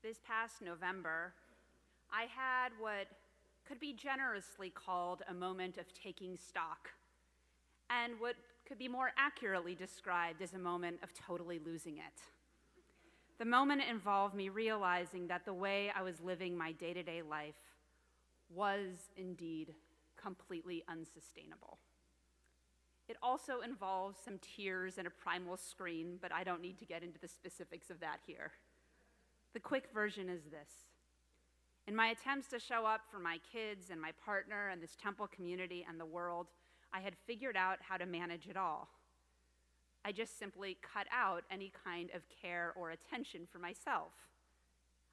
This past November, I had what could be generously called a moment of taking stock, and what could be more accurately described as a moment of totally losing it. The moment involved me realizing that the way I was living my day-to-day life was indeed completely unsustainable. It also involves some tears and a primal scream, but I don't need to get into the specifics of that here. The quick version is this. In my attempts to show up for my kids and my partner and this temple community and the world, I had figured out how to manage it all. I just simply cut out any kind of care or attention for myself.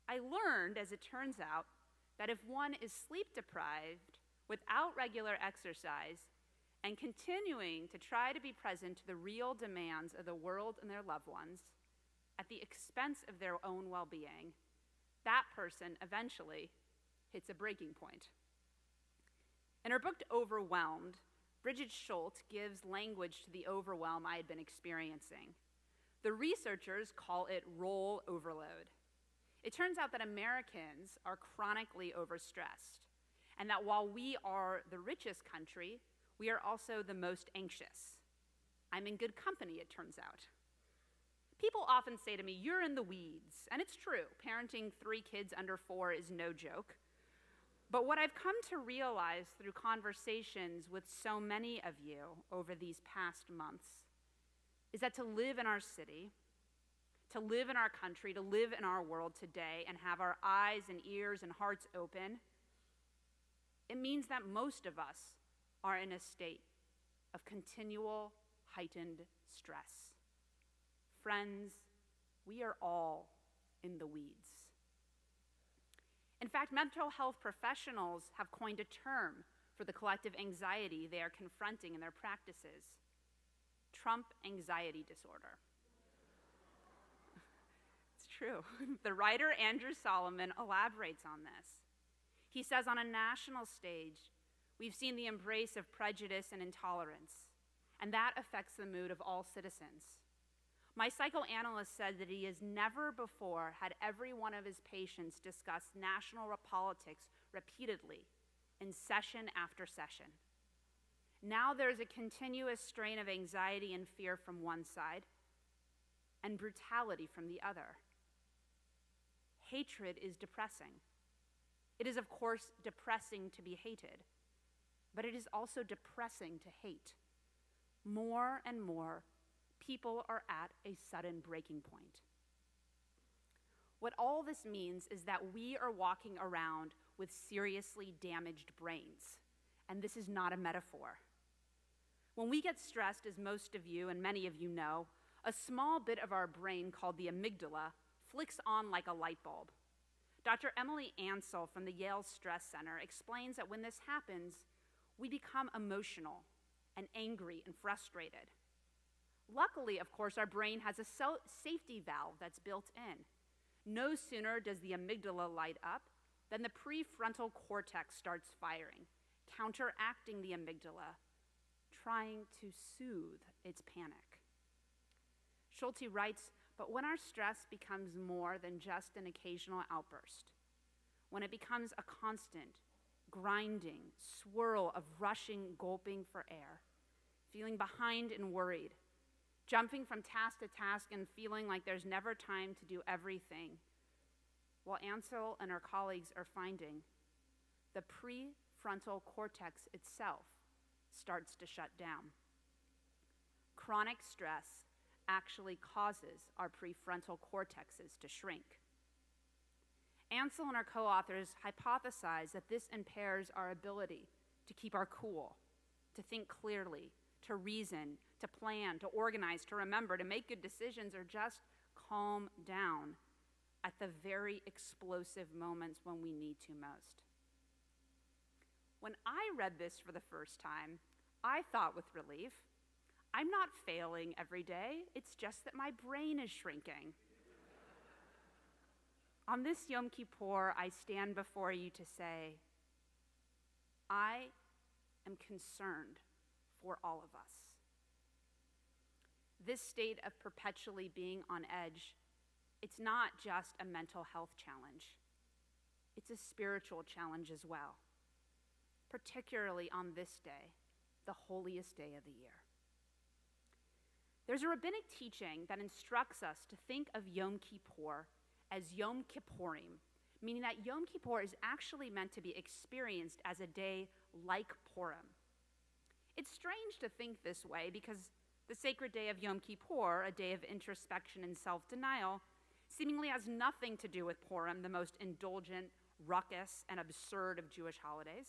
I learned, as it turns out, that if one is sleep deprived, without regular exercise, and continuing to try to be present to the real demands of the world and their loved ones, at the expense of their own well-being, that person eventually hits a breaking point. In her book, Overwhelmed, Bridget Schultz gives language to the overwhelm I had been experiencing. The researchers call it role overload. It turns out that Americans are chronically overstressed, and that while we are the richest country, we are also the most anxious. I'm in good company, it turns out. People often say to me, "You're in the weeds," and it's true. Parenting 3 kids under 4 is no joke. But what I've come to realize through conversations with so many of you over these past months is that to live in our city, to live in our country, to live in our world today and have our eyes and ears and hearts open, it means that most of us are in a state of continual heightened stress. Friends, we are all in the weeds. In fact, mental health professionals have coined a term for the collective anxiety they are confronting in their practices: Trump anxiety disorder. It's true. The writer Andrew Solomon elaborates on this. He says, on a national stage, we've seen the embrace of prejudice and intolerance, and that affects the mood of all citizens. My psychoanalyst said that he has never before had every one of his patients discuss national politics repeatedly in session after session. Now there's a continuous strain of anxiety and fear from one side and brutality from the other. Hatred is depressing. It is, of course, depressing to be hated, but it is also depressing to hate. More and more, people are at a sudden breaking point. What all this means is that we are walking around with seriously damaged brains, and this is not a metaphor. When we get stressed, as most of you and many of you know, a small bit of our brain called the amygdala flicks on like a light bulb. Dr. Emily Ansell from the Yale Stress Center explains that when this happens, we become emotional and angry and frustrated. Luckily, of course, our brain has a safety valve that's built in. No sooner does the amygdala light up than the prefrontal cortex starts firing, counteracting the amygdala, trying to soothe its panic. Schulte writes, but when our stress becomes more than just an occasional outburst, when it becomes a constant, grinding swirl of rushing, gulping for air, feeling behind and worried, jumping from task to task and feeling like there's never time to do everything, what Ansel and her colleagues are finding, the prefrontal cortex itself starts to shut down. Chronic stress actually causes our prefrontal cortexes to shrink. Ansel and her co-authors hypothesize that this impairs our ability to keep our cool, to think clearly, to reason, to plan, to organize, to remember, to make good decisions, or just calm down at the very explosive moments when we need to most. When I read this for the first time, I thought with relief, I'm not failing every day, it's just that my brain is shrinking. On this Yom Kippur, I stand before you to say, I am concerned for all of us. This state of perpetually being on edge It's not just a mental health challenge. It's a spiritual challenge as well, particularly on this day, the holiest day of the year. There's a rabbinic teaching that instructs us to think of Yom Kippur as Yom Kippurim, meaning that Yom Kippur is actually meant to be experienced as a day like Purim. It's strange to think this way because the sacred day of Yom Kippur, a day of introspection and self-denial, seemingly has nothing to do with Purim, the most indulgent, ruckus, and absurd of Jewish holidays.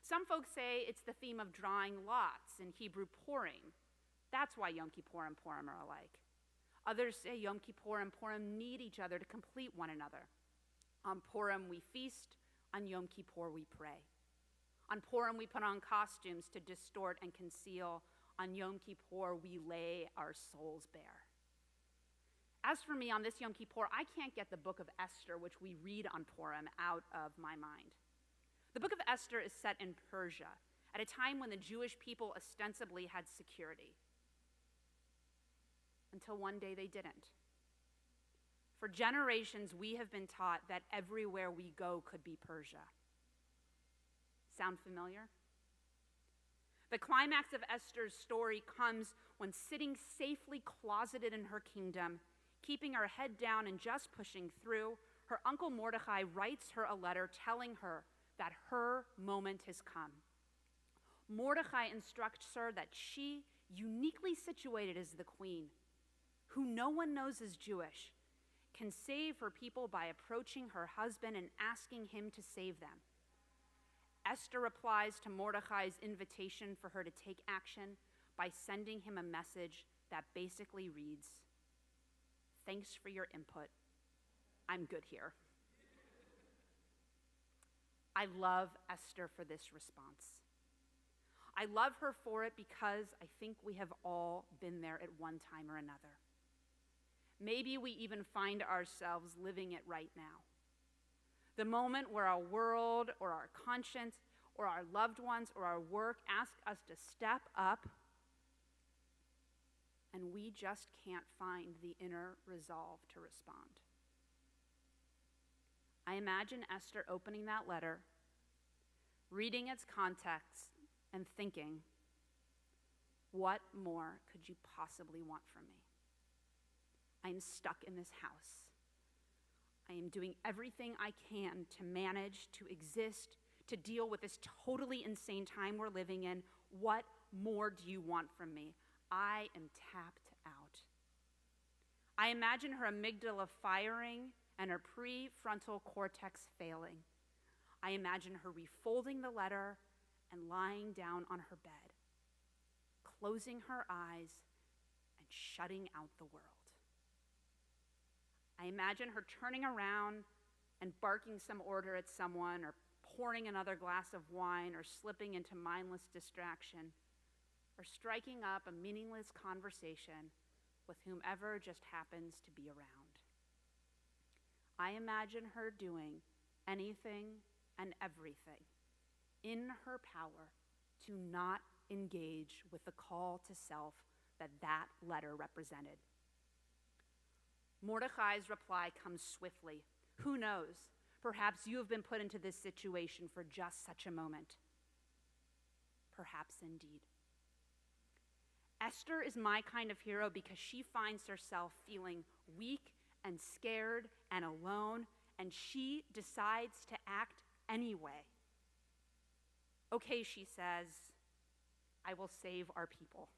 Some folks say it's the theme of drawing lots, in Hebrew Purim. That's why Yom Kippur and Purim are alike. Others say Yom Kippur and Purim need each other to complete one another. On Purim we feast, on Yom Kippur we pray. On Purim we put on costumes to distort and conceal. On Yom Kippur we lay our souls bare. As for me, on this Yom Kippur, I can't get the book of Esther, which we read on Purim, out of my mind. The book of Esther is set in Persia, at a time when the Jewish people ostensibly had security. Until one day they didn't. For generations, we have been taught that everywhere we go could be Persia. Sound familiar? The climax of Esther's story comes when, sitting safely closeted in her kingdom, keeping her head down and just pushing through, her uncle Mordecai writes her a letter telling her that her moment has come. Mordecai instructs her that she, uniquely situated as the queen, who no one knows is Jewish, can save her people by approaching her husband and asking him to save them. Esther replies to Mordecai's invitation for her to take action by sending him a message that basically reads, "Thanks for your input. I'm good here." I love Esther for this response. I love her for it because I think we have all been there at one time or another. Maybe we even find ourselves living it right now. The moment where our world or our conscience or our loved ones or our work ask us to step up, and we just can't find the inner resolve to respond. I imagine Esther opening that letter, reading its context, and thinking, what more could you possibly want from me? I am stuck in this house. I am doing everything I can to manage, to exist, to deal with this totally insane time we're living in. What more do you want from me? I am tapped out. I imagine her amygdala firing and her prefrontal cortex failing. I imagine her refolding the letter and lying down on her bed, closing her eyes and shutting out the world. I imagine her turning around and barking some order at someone, or pouring another glass of wine, or slipping into mindless distraction, or striking up a meaningless conversation with whomever just happens to be around. I imagine her doing anything and everything in her power to not engage with the call to self that letter represented. Mordecai's reply comes swiftly. Who knows? Perhaps you have been put into this situation for just such a moment. Perhaps indeed. Esther is my kind of hero because she finds herself feeling weak and scared and alone, and she decides to act anyway. Okay, she says, I will save our people.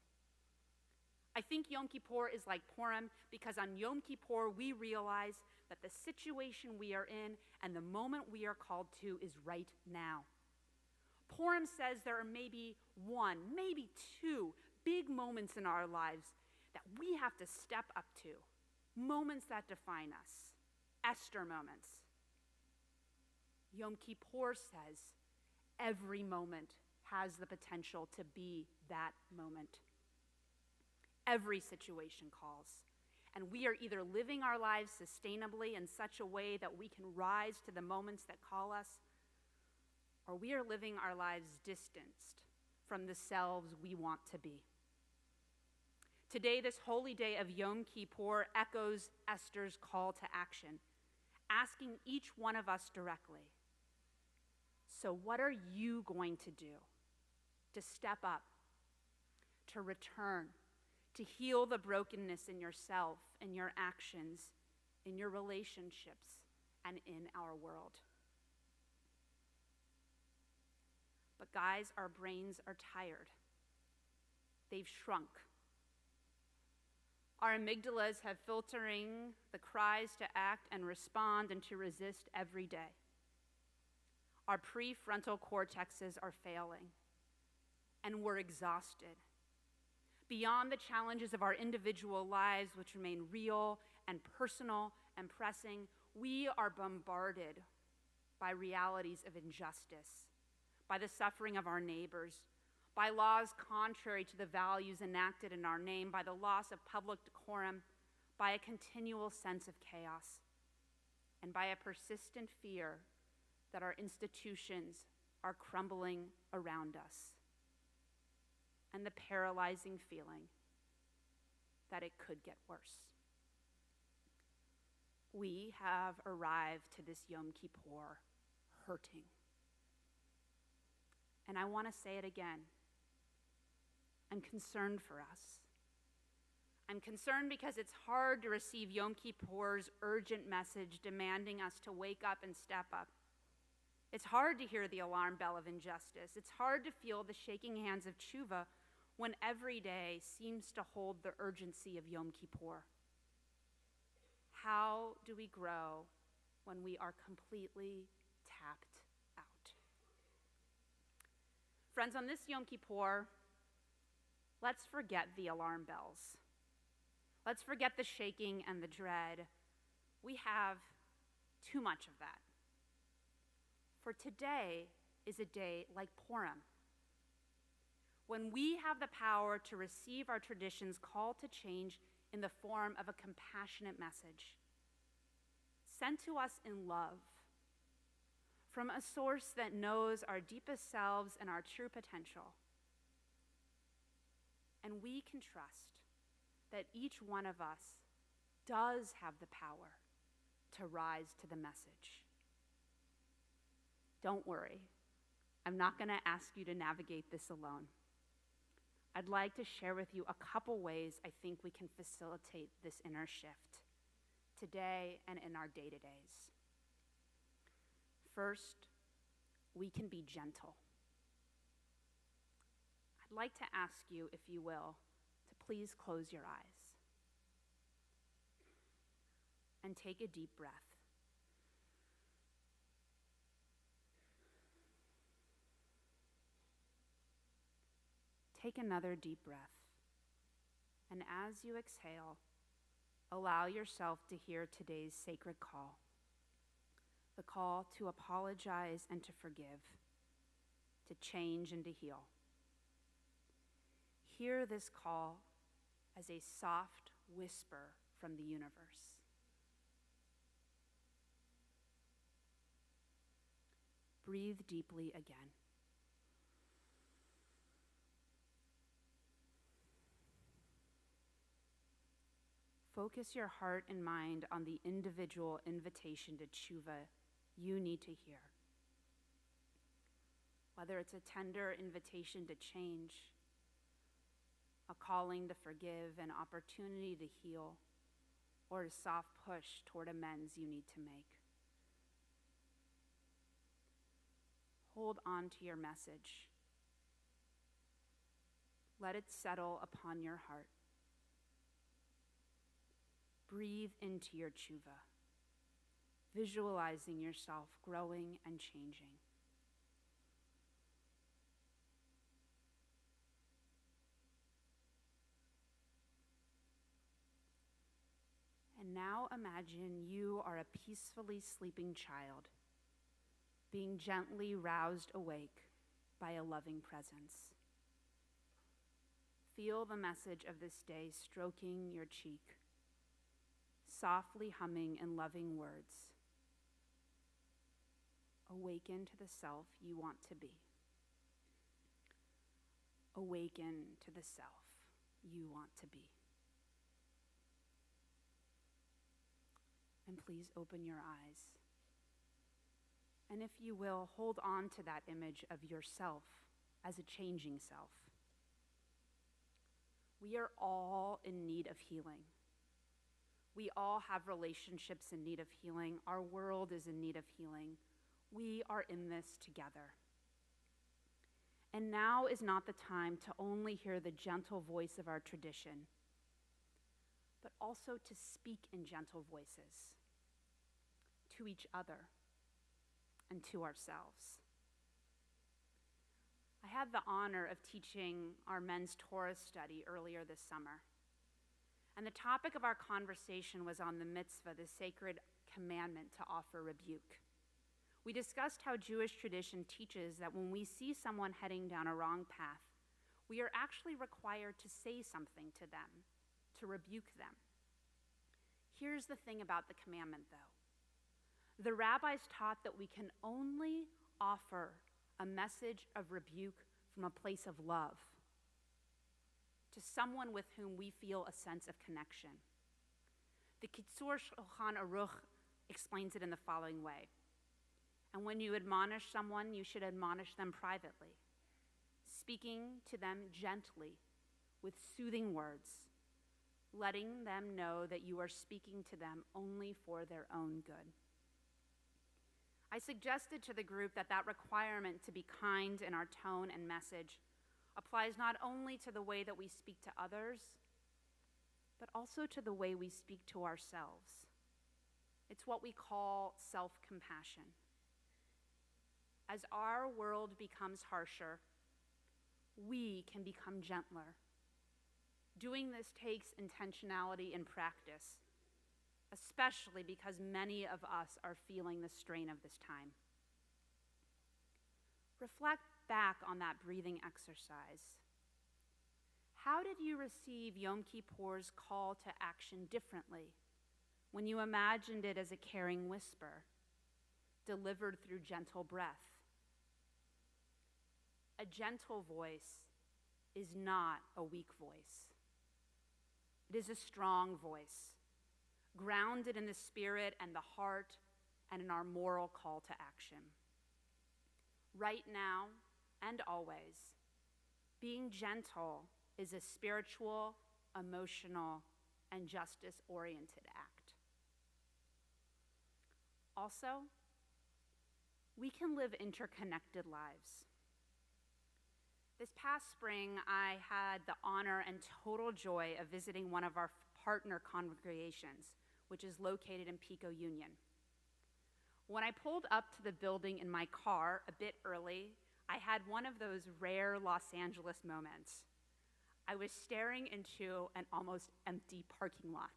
I think Yom Kippur is like Purim because on Yom Kippur we realize that the situation we are in and the moment we are called to is right now. Purim says there are maybe one, maybe two big moments in our lives that we have to step up to, moments that define us, Esther moments. Yom Kippur says every moment has the potential to be that moment. Every situation calls, and we are either living our lives sustainably in such a way that we can rise to the moments that call us, or we are living our lives distanced from the selves we want to be. Today, this holy day of Yom Kippur echoes Esther's call to action, asking each one of us directly, so what are you going to do to step up, to return, to heal the brokenness in yourself, in your actions, in your relationships, and in our world? But guys, our brains are tired. They've shrunk. Our amygdalas have filtering the cries to act and respond and to resist every day. Our prefrontal cortexes are failing, and we're exhausted. Beyond the challenges of our individual lives, which remain real and personal and pressing, we are bombarded by realities of injustice, by the suffering of our neighbors, by laws contrary to the values enacted in our name, by the loss of public decorum, by a continual sense of chaos, and by a persistent fear that our institutions are crumbling around us, and the paralyzing feeling that it could get worse. We have arrived to this Yom Kippur hurting. And I want to say it again. I'm concerned for us. I'm concerned because it's hard to receive Yom Kippur's urgent message demanding us to wake up and step up. It's hard to hear the alarm bell of injustice. It's hard to feel the shaking hands of tshuva when every day seems to hold the urgency of Yom Kippur. How do we grow when we are completely tapped out? Friends, on this Yom Kippur, let's forget the alarm bells. Let's forget the shaking and the dread. We have too much of that. For today is a day like Purim, when we have the power to receive our tradition's call to change in the form of a compassionate message, sent to us in love, from a source that knows our deepest selves and our true potential. And we can trust that each one of us does have the power to rise to the message. Don't worry, I'm not going to ask you to navigate this alone. I'd like to share with you a couple ways I think we can facilitate this inner shift today and in our day-to-days. First, we can be gentle. I'd like to ask you, if you will, to please close your eyes and take a deep breath. Take another deep breath, and as you exhale, allow yourself to hear today's sacred call, the call to apologize and to forgive, to change and to heal. Hear this call as a soft whisper from the universe. Breathe deeply again. Focus your heart and mind on the individual invitation to tshuva you need to hear. Whether it's a tender invitation to change, a calling to forgive, an opportunity to heal, or a soft push toward amends you need to make. Hold on to your message. Let it settle upon your heart. Breathe into your tshuva, visualizing yourself growing and changing. And now imagine you are a peacefully sleeping child, being gently roused awake by a loving presence. Feel the message of this day stroking your cheek, softly humming in loving words. Awaken to the self you want to be. Awaken to the self you want to be. and please open your eyes. And if you will, hold on to that image of yourself as a changing self. We are all in need of healing. We all have relationships in need of healing. Our world is in need of healing. We are in this together. And now is not the time to only hear the gentle voice of our tradition, but also to speak in gentle voices to each other and to ourselves. I had the honor of teaching our men's Torah study earlier this summer. And the topic of our conversation was on the mitzvah, the sacred commandment to offer rebuke. We discussed how Jewish tradition teaches that when we see someone heading down a wrong path, we are actually required to say something to them, to rebuke them. Here's the thing about the commandment, though. The rabbis taught that we can only offer a message of rebuke from a place of love to someone with whom we feel a sense of connection. The Kippur Shulchan Aruch explains it in the following way. And when you admonish someone, you should admonish them privately, speaking to them gently with soothing words, letting them know that you are speaking to them only for their own good. I suggested to the group that requirement to be kind in our tone and message applies not only to the way that we speak to others, but also to the way we speak to ourselves. It's what we call self-compassion. As our world becomes harsher, we can become gentler. Doing this takes intentionality and practice, especially because many of us are feeling the strain of this time. Reflect back on that breathing exercise. How did you receive Yom Kippur's call to action differently when you imagined it as a caring whisper, delivered through gentle breath? A gentle voice is not a weak voice. It is a strong voice, grounded in the spirit and the heart and in our moral call to action. Right now and always, being gentle is a spiritual, emotional, and justice-oriented act. Also, we can live interconnected lives. This past spring, I had the honor and total joy of visiting one of our partner congregations, which is located in Pico Union. When I pulled up to the building in my car a bit early, I had one of those rare Los Angeles moments. I was staring into an almost empty parking lot.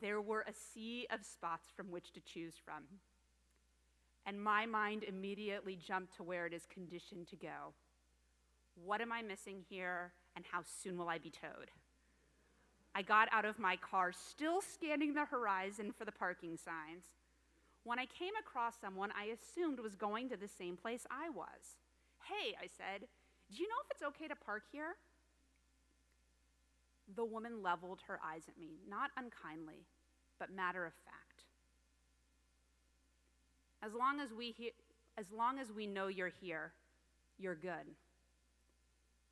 There were a sea of spots from which to choose from. And my mind immediately jumped to where it is conditioned to go. What am I missing here, and how soon will I be towed? I got out of my car, still scanning the horizon for the parking signs, when I came across someone I assumed was going to the same place I was. "Hey," I said, "do you know if it's okay to park here?" The woman leveled her eyes at me, not unkindly, but matter of fact. As long as we know you're here, you're good.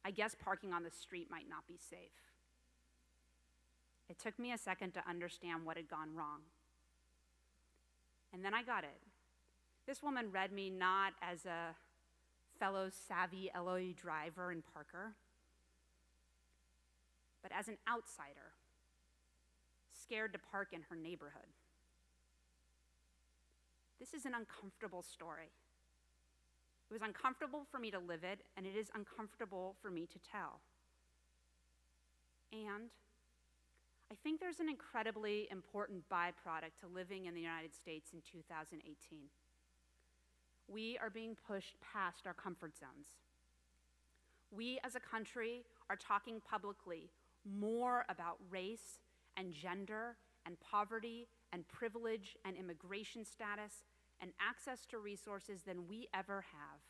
I guess parking on the street might not be safe. It took me a second to understand what had gone wrong. And then I got it. This woman read me not as a fellow savvy LA driver and parker, but as an outsider, scared to park in her neighborhood. This is an uncomfortable story. It was uncomfortable for me to live it, and it is uncomfortable for me to tell. And I think there's an incredibly important byproduct to living in the United States in 2018. We are being pushed past our comfort zones. We as a country are talking publicly more about race and gender and poverty and privilege and immigration status and access to resources than we ever have.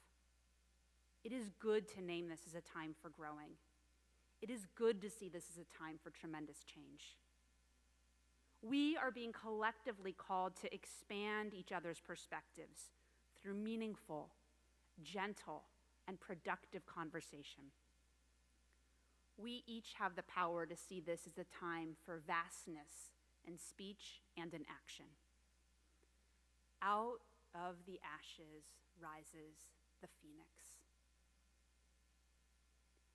It is good to name this as a time for growing. It is good to see this as a time for tremendous change. We are being collectively called to expand each other's perspectives through meaningful, gentle, and productive conversation. We each have the power to see this as a time for vastness in speech and in action. Out of the ashes rises the phoenix.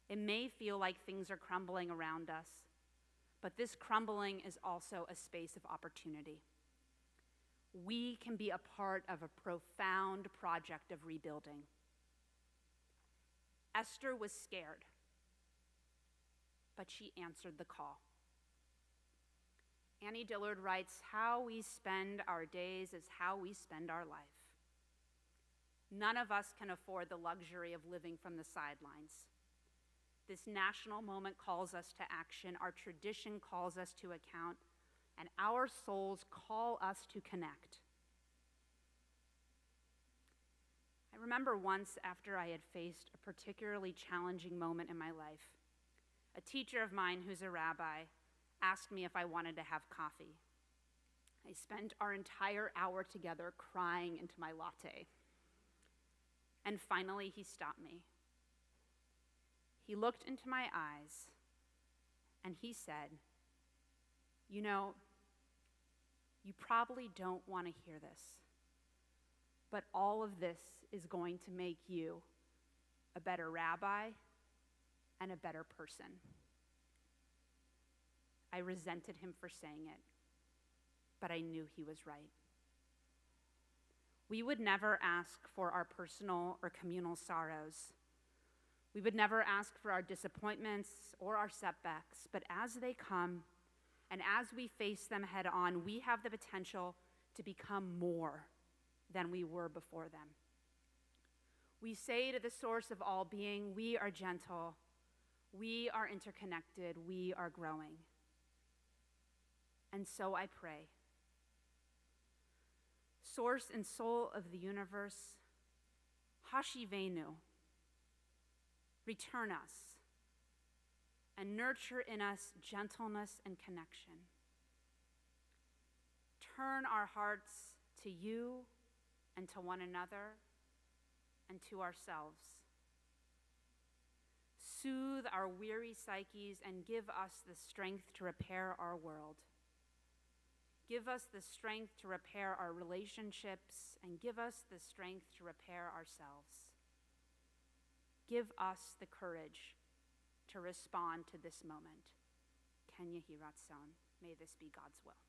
It may feel like things are crumbling around us, but this crumbling is also a space of opportunity. We can be a part of a profound project of rebuilding. Esther was scared, but she answered the call. Annie Dillard writes, "How we spend our days is how we spend our life." None of us can afford the luxury of living from the sidelines. This national moment calls us to action, our tradition calls us to account, and our souls call us to connect. I remember once after I had faced a particularly challenging moment in my life, a teacher of mine who's a rabbi asked me if I wanted to have coffee. I spent our entire hour together crying into my latte. And finally, he stopped me. He looked into my eyes and he said, "You know, you probably don't want to hear this, but all of this is going to make you a better rabbi and a better person." I resented him for saying it, but I knew he was right. We would never ask for our personal or communal sorrows. We would never ask for our disappointments or our setbacks, but as they come and as we face them head on, we have the potential to become more than we were before them. We say to the source of all being, we are gentle, we are interconnected, we are growing. And so I pray, source and soul of the universe, Hashivenu, return us and nurture in us gentleness and connection. Turn our hearts to you and to one another and to ourselves. Soothe our weary psyches and give us the strength to repair our world. Give us the strength to repair our relationships and give us the strength to repair ourselves. Give us the courage to respond to this moment. Ken Yehi Ratzon. May this be God's will.